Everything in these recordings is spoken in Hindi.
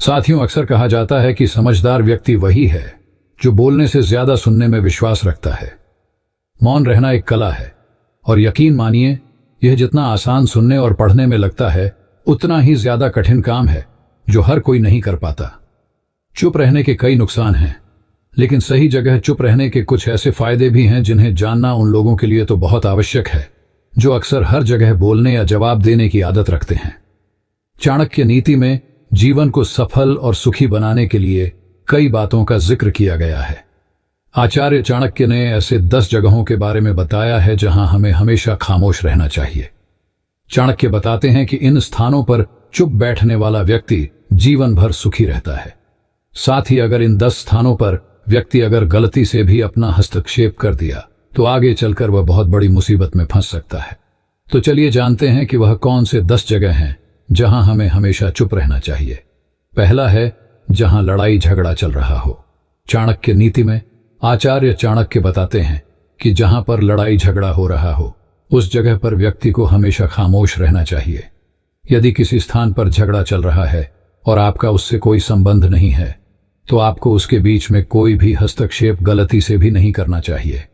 साथियों, अक्सर कहा जाता है कि समझदार व्यक्ति वही है जो बोलने से ज्यादा सुनने में विश्वास रखता है। मौन रहना एक कला है और यकीन मानिए, यह जितना आसान सुनने और पढ़ने में लगता है उतना ही ज्यादा कठिन काम है जो हर कोई नहीं कर पाता। चुप रहने के कई नुकसान हैं, लेकिन सही जगह चुप रहने के कुछ ऐसे फायदे भी हैं जिन्हें जानना उन लोगों के लिए तो बहुत आवश्यक है जो अक्सर हर जगह बोलने या जवाब देने की आदत रखते हैं। चाणक्य नीति में जीवन को सफल और सुखी बनाने के लिए कई बातों का जिक्र किया गया है। आचार्य चाणक्य ने ऐसे 10 जगहों के बारे में बताया है जहां हमें हमेशा खामोश रहना चाहिए। चाणक्य बताते हैं कि इन स्थानों पर चुप बैठने वाला व्यक्ति जीवन भर सुखी रहता है। साथ ही अगर इन 10 स्थानों पर व्यक्ति अगर गलती से भी अपना हस्तक्षेप कर दिया तो आगे चलकर वह बहुत बड़ी मुसीबत में फंस सकता है। तो चलिए जानते हैं कि वह कौन से 10 जगह हैं जहां हमें हमेशा चुप रहना चाहिए। पहला है जहां लड़ाई झगड़ा चल रहा हो। चाणक्य नीति में आचार्य चाणक्य बताते हैं कि जहां पर लड़ाई झगड़ा हो रहा हो उस जगह पर व्यक्ति को हमेशा खामोश रहना चाहिए। यदि किसी स्थान पर झगड़ा चल रहा है और आपका उससे कोई संबंध नहीं है तो आपको उसके बीच में कोई भी हस्तक्षेप गलती से भी नहीं करना चाहिए।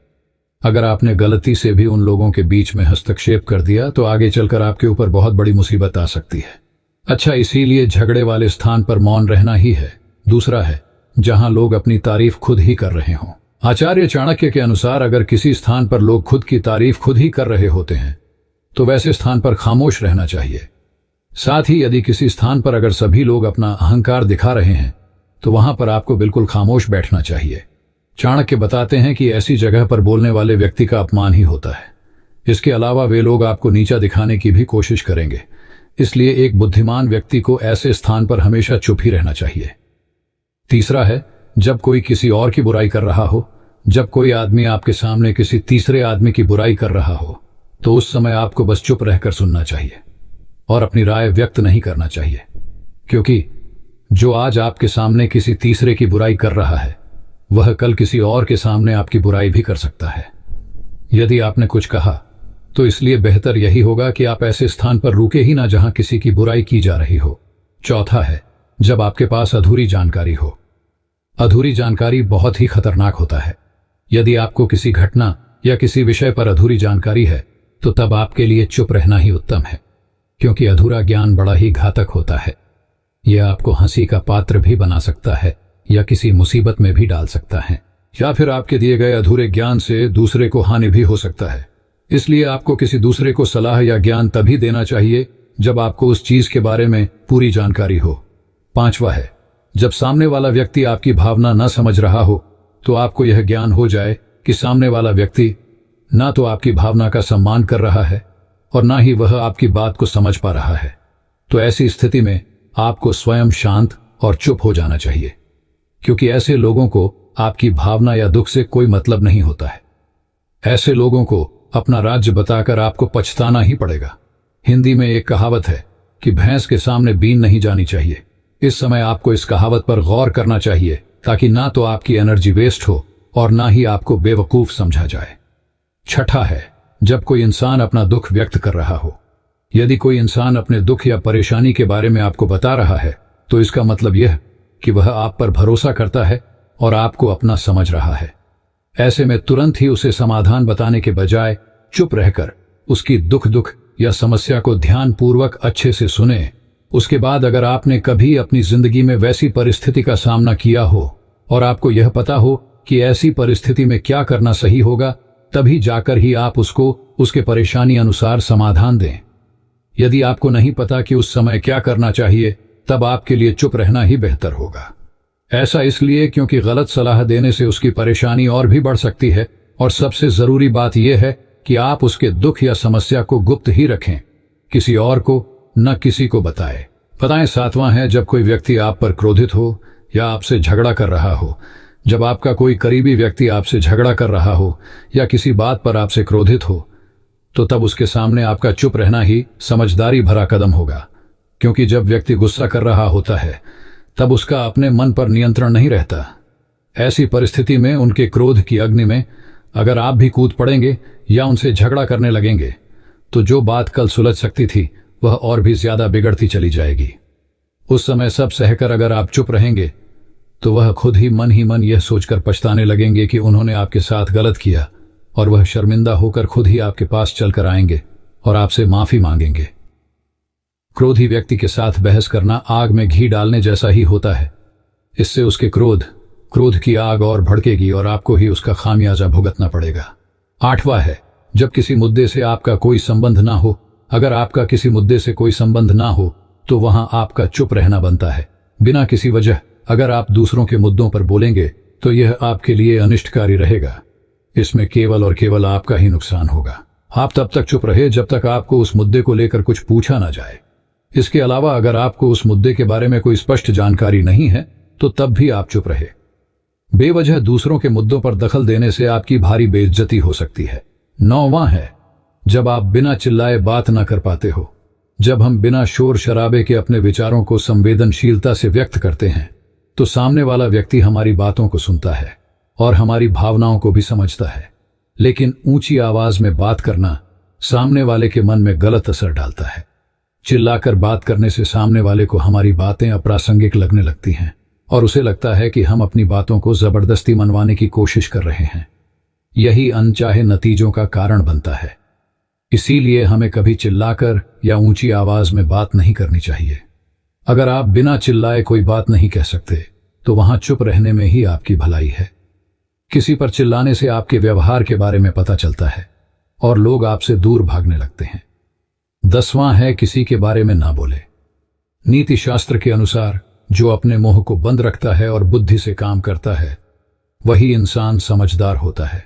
अगर आपने गलती से भी उन लोगों के बीच में हस्तक्षेप कर दिया तो आगे चलकर आपके ऊपर बहुत बड़ी मुसीबत आ सकती है। अच्छा, इसीलिए झगड़े वाले स्थान पर मौन रहना ही है। दूसरा है जहां लोग अपनी तारीफ खुद ही कर रहे हों। आचार्य चाणक्य के अनुसार अगर किसी स्थान पर लोग खुद की तारीफ खुद ही कर रहे होते हैं तो वैसे स्थान पर खामोश रहना चाहिए। साथ ही यदि किसी स्थान पर अगर सभी लोग अपना अहंकार दिखा रहे हैं तो वहां पर आपको बिल्कुल खामोश बैठना चाहिए। चाणक्य बताते हैं कि ऐसी जगह पर बोलने वाले व्यक्ति का अपमान ही होता है। इसके अलावा वे लोग आपको नीचा दिखाने की भी कोशिश करेंगे। इसलिए एक बुद्धिमान व्यक्ति को ऐसे स्थान पर हमेशा चुप ही रहना चाहिए। तीसरा है जब कोई किसी और की बुराई कर रहा हो। जब कोई आदमी आपके सामने किसी तीसरे आदमी की बुराई कर रहा हो तो उस समय आपको बस चुप रहकर सुनना चाहिए और अपनी राय व्यक्त नहीं करना चाहिए, क्योंकि जो आज आपके सामने किसी तीसरे की बुराई कर रहा है वह कल किसी और के सामने आपकी बुराई भी कर सकता है। यदि आपने कुछ कहा तो इसलिए बेहतर यही होगा कि आप ऐसे स्थान पर रुके ही ना जहां किसी की बुराई की जा रही हो। चौथा है जब आपके पास अधूरी जानकारी हो। अधूरी जानकारी बहुत ही खतरनाक होता है। यदि आपको किसी घटना या किसी विषय पर अधूरी जानकारी है तो तब आपके लिए चुप रहना ही उत्तम है, क्योंकि अधूरा ज्ञान बड़ा ही घातक होता है। यह आपको हंसी का पात्र भी बना सकता है या किसी मुसीबत में भी डाल सकता है, या फिर आपके दिए गए अधूरे ज्ञान से दूसरे को हानि भी हो सकता है। इसलिए आपको किसी दूसरे को सलाह या ज्ञान तभी देना चाहिए जब आपको उस चीज के बारे में पूरी जानकारी हो। पांचवा है जब सामने वाला व्यक्ति आपकी भावना न समझ रहा हो तो आपको यह ज्ञान हो जाए कि सामने वाला व्यक्ति ना तो आपकी भावना का सम्मान कर रहा है और ना ही वह आपकी बात को समझ पा रहा है। तो ऐसी स्थिति में आपको स्वयं शांत और चुप हो जाना चाहिए, क्योंकि ऐसे लोगों को आपकी भावना या दुख से कोई मतलब नहीं होता है। ऐसे लोगों को अपना राज्य बताकर आपको पछताना ही पड़ेगा। हिंदी में एक कहावत है कि भैंस के सामने बीन नहीं जानी चाहिए। इस समय आपको इस कहावत पर गौर करना चाहिए ताकि ना तो आपकी एनर्जी वेस्ट हो और ना ही आपको बेवकूफ समझा जाए। छठा है जब कोई इंसान अपना दुख व्यक्त कर रहा हो। यदि कोई इंसान अपने दुख या परेशानी के बारे में आपको बता रहा है तो इसका मतलब यह कि वह आप पर भरोसा करता है और आपको अपना समझ रहा है। ऐसे में तुरंत ही उसे समाधान बताने के बजाय चुप रहकर उसकी दुख या समस्या को ध्यानपूर्वक अच्छे से सुने। उसके बाद अगर आपने कभी अपनी जिंदगी में वैसी परिस्थिति का सामना किया हो और आपको यह पता हो कि ऐसी परिस्थिति में क्या करना सही होगा, तभी जाकर ही आप उसको उसके परेशानी अनुसार समाधान दें। यदि आपको नहीं पता कि उस समय क्या करना चाहिए तब आपके लिए चुप रहना ही बेहतर होगा। ऐसा इसलिए क्योंकि गलत सलाह देने से उसकी परेशानी और भी बढ़ सकती है, और सबसे जरूरी बात यह है कि आप उसके दुख या समस्या को गुप्त ही रखें, किसी और को न किसी को बताएं। सातवां है जब कोई व्यक्ति आप पर क्रोधित हो या आपसे झगड़ा कर रहा हो। जब आपका कोई करीबी व्यक्ति आपसे झगड़ा कर रहा हो या किसी बात पर आपसे क्रोधित हो तो तब उसके सामने आपका चुप रहना ही समझदारी भरा कदम होगा, क्योंकि जब व्यक्ति गुस्सा कर रहा होता है तब उसका अपने मन पर नियंत्रण नहीं रहता। ऐसी परिस्थिति में उनके क्रोध की अग्नि में अगर आप भी कूद पड़ेंगे या उनसे झगड़ा करने लगेंगे तो जो बात कल सुलझ सकती थी वह और भी ज्यादा बिगड़ती चली जाएगी। उस समय सब सहकर अगर आप चुप रहेंगे तो वह खुद ही मन यह सोचकर पछताने लगेंगे कि उन्होंने आपके साथ गलत किया, और वह शर्मिंदा होकर खुद ही आपके पास चलकर आएंगे और आपसे माफी मांगेंगे। क्रोधी व्यक्ति के साथ बहस करना आग में घी डालने जैसा ही होता है। इससे उसके क्रोध की आग और भड़केगी और आपको ही उसका खामियाजा भुगतना पड़ेगा। 8वां है, जब किसी मुद्दे से आपका कोई संबंध ना हो। अगर आपका किसी मुद्दे से कोई संबंध ना हो तो वहां आपका चुप रहना बनता है, बिना किसी वजह। अगर आप दूसरों के मुद्दों पर बोलेंगे तो यह आपके लिए अनिष्टकारी रहेगा। इसमें केवल और केवल आपका ही नुकसान होगा। आप तब तक चुप रहे जब तक आपको उस मुद्दे को लेकर कुछ पूछा ना जाए। इसके अलावा अगर आपको उस मुद्दे के बारे में कोई स्पष्ट जानकारी नहीं है तो तब भी आप चुप रहे। बेवजह दूसरों के मुद्दों पर दखल देने से आपकी भारी बेइज्जती हो सकती है। 9वां है, जब आप बिना चिल्लाए बात ना कर पाते हो। जब हम बिना शोर शराबे के अपने विचारों को संवेदनशीलता से व्यक्त करते हैं तो सामने वाला व्यक्ति हमारी बातों को सुनता है और हमारी भावनाओं को भी समझता है। लेकिन ऊंची आवाज में बात करना सामने वाले के मन में गलत असर डालता है। चिल्लाकर बात करने से सामने वाले को हमारी बातें अप्रासंगिक लगने लगती हैं और उसे लगता है कि हम अपनी बातों को जबरदस्ती मनवाने की कोशिश कर रहे हैं। यही अनचाहे नतीजों का कारण बनता है। इसीलिए हमें कभी चिल्लाकर या ऊंची आवाज में बात नहीं करनी चाहिए। अगर आप बिना चिल्लाए कोई बात नहीं कह सकते तो वहां चुप रहने में ही आपकी भलाई है। किसी पर चिल्लाने से आपके व्यवहार के बारे में पता चलता है और लोग आपसे दूर भागने लगते हैं। 10वां है, किसी के बारे में ना बोले। नीति शास्त्र के अनुसार जो अपने मुंह को बंद रखता है और बुद्धि से काम करता है वही इंसान समझदार होता है।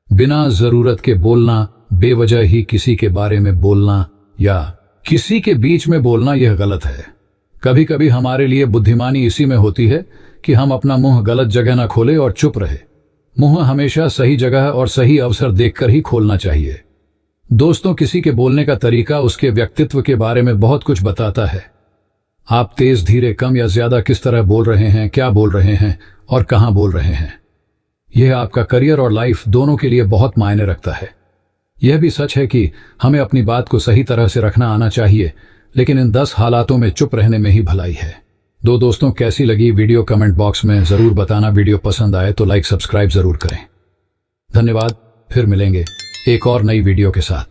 बिना जरूरत के बोलना, बेवजह ही किसी के बारे में बोलना या किसी के बीच में बोलना, यह गलत है। कभी कभी हमारे लिए बुद्धिमानी इसी में होती है कि हम अपना मुंह गलत जगह ना खोले और चुप रहे। मुंह हमेशा सही जगह और सही अवसर देखकर ही खोलना चाहिए। दोस्तों, किसी के बोलने का तरीका उसके व्यक्तित्व के बारे में बहुत कुछ बताता है। आप तेज, धीरे, कम या ज्यादा किस तरह बोल रहे हैं, क्या बोल रहे हैं और कहां बोल रहे हैं, यह आपका करियर और लाइफ दोनों के लिए बहुत मायने रखता है। यह भी सच है कि हमें अपनी बात को सही तरह से रखना आना चाहिए, लेकिन इन 10 हालातों में चुप रहने में ही भलाई है। दोस्तों, कैसी लगी वीडियो कमेंट बॉक्स में जरूर बताना। वीडियो पसंद आए तो लाइक सब्सक्राइब जरूर करें। धन्यवाद। फिर मिलेंगे एक और नई वीडियो के साथ।